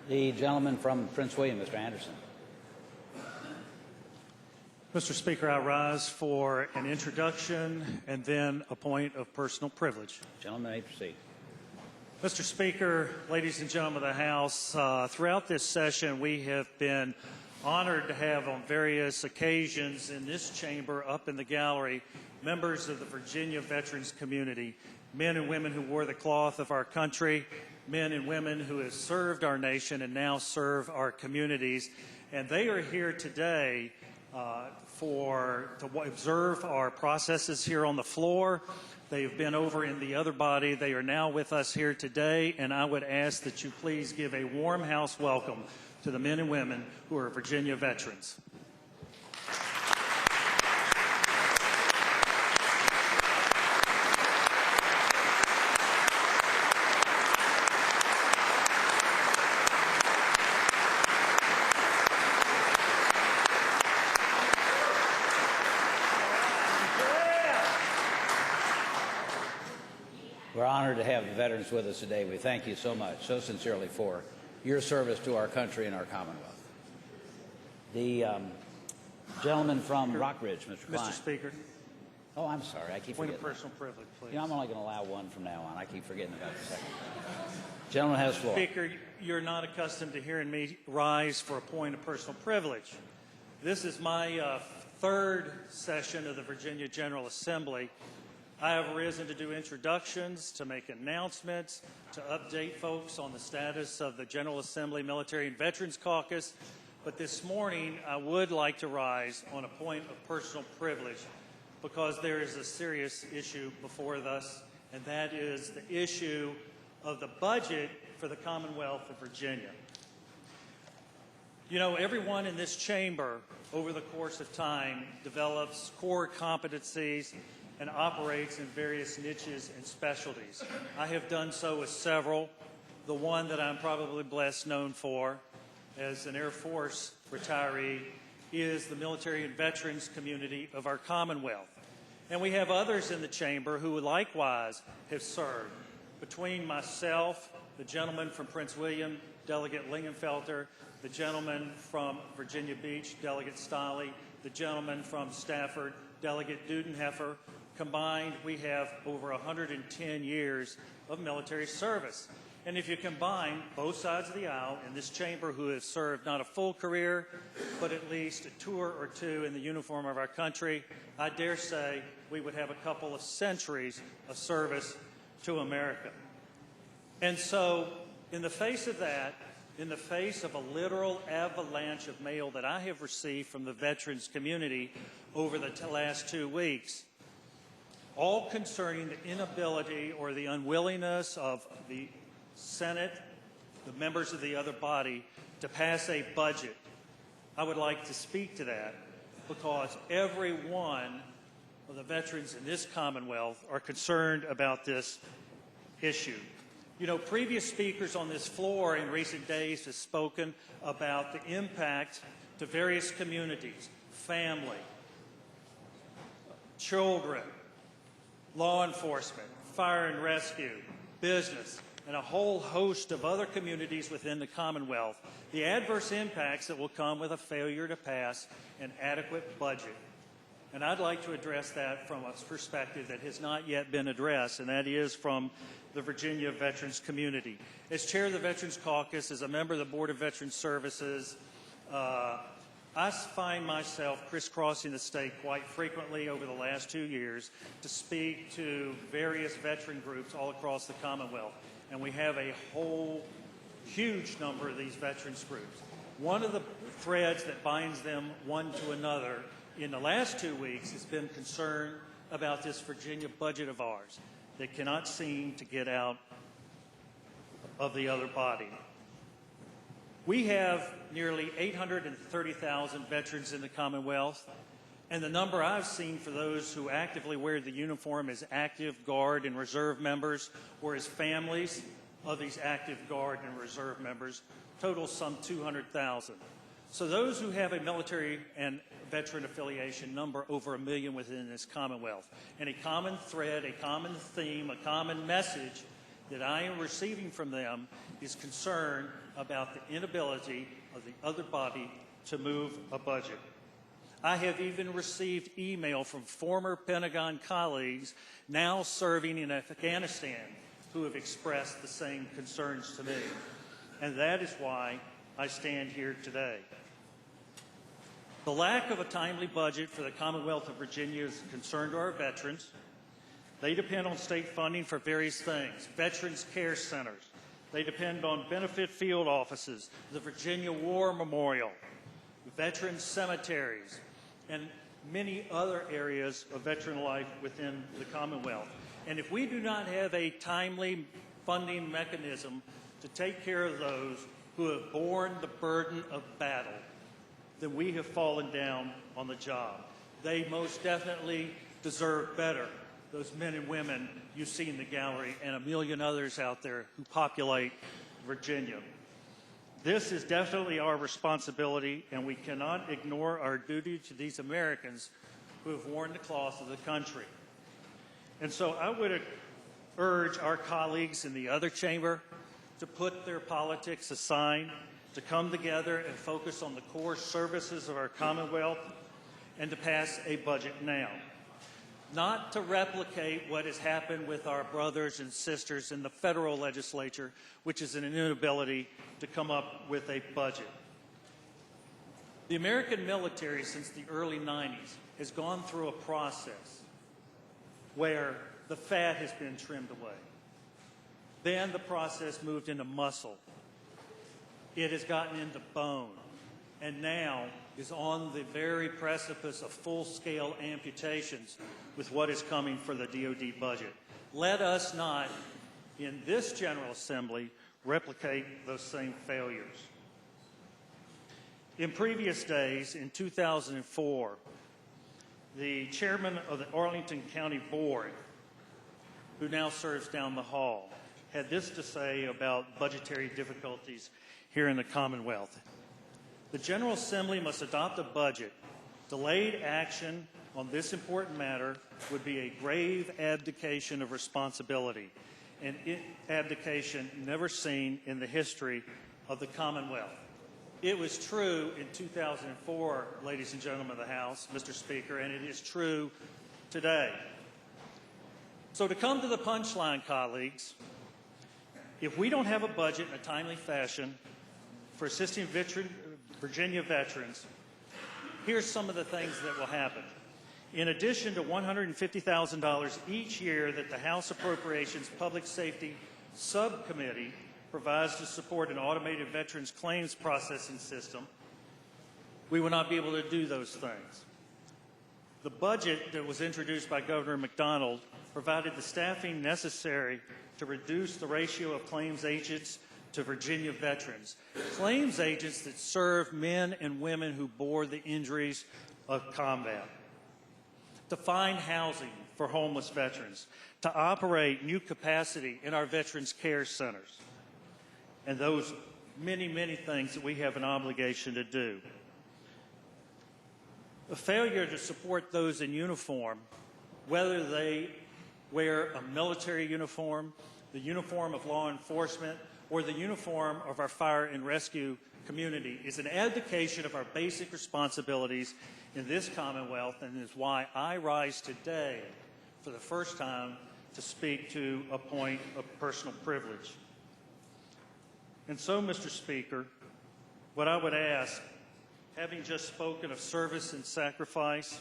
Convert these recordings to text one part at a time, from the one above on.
The gentleman from Prince William, Mr. Anderson. Mr. Speaker, I rise for an introduction and then a point of personal privilege. Gentleman may proceed. Mr. Speaker, ladies and gentlemen of the House, throughout this session we have been honored to have on various occasions in this chamber, up in the gallery, members of the Virginia veterans community, men and women who wore the cloth of our country, men and women who have served our nation and now serve our communities. And they are here today to observe our processes here on the floor. They've been over in the other body. They are now with us here today, and I would ask that you please give a warm house welcome to the men and women who are Virginia veterans. We're honored to have the veterans with us today. We thank you so much, so sincerely, for your service to our country and our Commonwealth. The gentleman from Rockridge, Mr. Klein. Mr. Speaker. Oh, I'm sorry. I keep Point forgetting. of personal privilege, please. You know, I'm only going to allow one from now on. I keep forgetting about the second. Gentleman has the floor. Speaker, you're not accustomed to hearing me rise for a point of personal privilege. This is my third session of the Virginia General Assembly. I have risen to do introductions, to make announcements, to update folks on the status of the General Assembly Military and Veterans Caucus. But this morning, I would like to rise on a point of personal privilege because there is a serious issue before us, and that is the issue of the budget for the Commonwealth of Virginia. You know, everyone in this chamber over the course of time develops core competencies and operates in various niches and specialties. I have done so with several. The one that I'm probably best known for as an Air Force retiree is the military and veterans community of our Commonwealth. And we have others in the chamber who likewise have served. Between myself, the gentleman from Prince William, Delegate Lingenfelter, the gentleman from Virginia Beach, Delegate Stiley, the gentleman from Stafford, Delegate Dudenheffer, combined, we have over 110 years of military service. And if you combine both sides of the aisle in this chamber who have served not a full career, but at least a tour or two in the uniform of our country, I dare say we would have a couple of centuries of service to America. And so, in the face of that, in the face of a literal avalanche of mail that I have received from the veterans community over the last 2 weeks, all concerning the inability or the unwillingness of the Senate, the members of the other body, to pass a budget. I would like to speak to that because every one of the veterans in this Commonwealth are concerned about this issue. You know, previous speakers on this floor in recent days have spoken about the impact to various communities, family, children, law enforcement, fire and rescue, business, and a whole host of other communities within the Commonwealth, the adverse impacts that will come with a failure to pass an adequate budget. And I'd like to address that from a perspective that has not yet been addressed, and that is from the Virginia veterans community. As chair of the Veterans Caucus, as a member of the Board of Veterans Services, I find myself crisscrossing the state quite frequently over the last 2 years to speak to various veteran groups all across the Commonwealth. And we have a whole huge number of these veterans groups. One of the threads that binds them one to another in the last 2 weeks has been concern about this Virginia budget of ours that cannot seem to get out of the other body. We have nearly 830,000 veterans in the Commonwealth, and the number I've seen for those who actively wear the uniform as active Guard and Reserve members or as families of these active Guard and Reserve members totals some 200,000. So those who have a military and veteran affiliation number over 1 million within this Commonwealth. And a common thread, a common theme, a common message that I am receiving from them is concern about the inability of the other body to move a budget. I have even received email from former Pentagon colleagues now serving in Afghanistan who have expressed the same concerns to me. And that is why I stand here today. The lack of a timely budget for the Commonwealth of Virginia is a concern to our veterans. They depend on state funding for various things, veterans care centers. They depend on benefit field offices, the Virginia War Memorial, veteran cemeteries, and many other areas of veteran life within the Commonwealth. And if we do not have a timely funding mechanism to take care of those who have borne the burden of battle, then we have fallen down on the job. They most definitely deserve better, those men and women you see in the gallery and a million others out there who populate Virginia. This is definitely our responsibility, and we cannot ignore our duty to these Americans who have worn the cloth of the country. And so I would urge our colleagues in the other chamber to put their politics aside, to come together and focus on the core services of our Commonwealth, and to pass a budget now. Not to replicate what has happened with our brothers and sisters in the federal legislature, which is an inability to come up with a budget. The American military since the early 90s has gone through a process where the fat has been trimmed away. Then the process moved into muscle. It has gotten into bone, and now is on the very precipice of full-scale amputations with what is coming for the DoD budget. Let us not, in this General Assembly, replicate those same failures. In previous days, in 2004, the chairman of the Arlington County Board, who now serves down the hall, had this to say about budgetary difficulties here in the Commonwealth. The General Assembly must adopt a budget. Delayed action on this important matter would be a grave abdication of responsibility, an abdication never seen in the history of the Commonwealth. It was true in 2004, ladies and gentlemen of the House, Mr. Speaker, and it is true today. So to come to the punchline, colleagues, if we don't have a budget in a timely fashion for assisting Virginia veterans, here's some of the things that will happen. In addition to $150,000 each year that the House Appropriations Public Safety Subcommittee provides to support an automated veterans claims processing system, we will not be able to do those things. The budget that was introduced by Governor McDonald provided the staffing necessary to reduce the ratio of claims agents to Virginia veterans, claims agents that serve men and women who bore the injuries of combat, to find housing for homeless veterans, to operate new capacity in our veterans care centers, and those many, many things that we have an obligation to do. A failure to support those in uniform, whether they wear a military uniform, the uniform of law enforcement, or the uniform of our fire and rescue community, is an abdication of our basic responsibilities in this Commonwealth, and is why I rise today for the first time to speak to a point of personal privilege. And so, Mr. Speaker, what I would ask, having just spoken of service and sacrifice,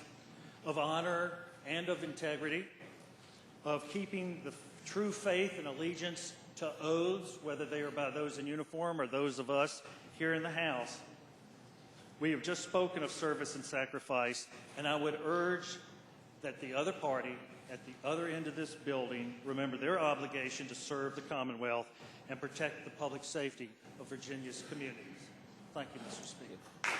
of honor and of integrity, of keeping the true faith and allegiance to oaths, whether they are by those in uniform or those of us here in the House, we have just spoken of service and sacrifice, and I would urge that the other party at the other end of this building remember their obligation to serve the Commonwealth and protect the public safety of Virginia's communities. Thank you, Mr. Speaker.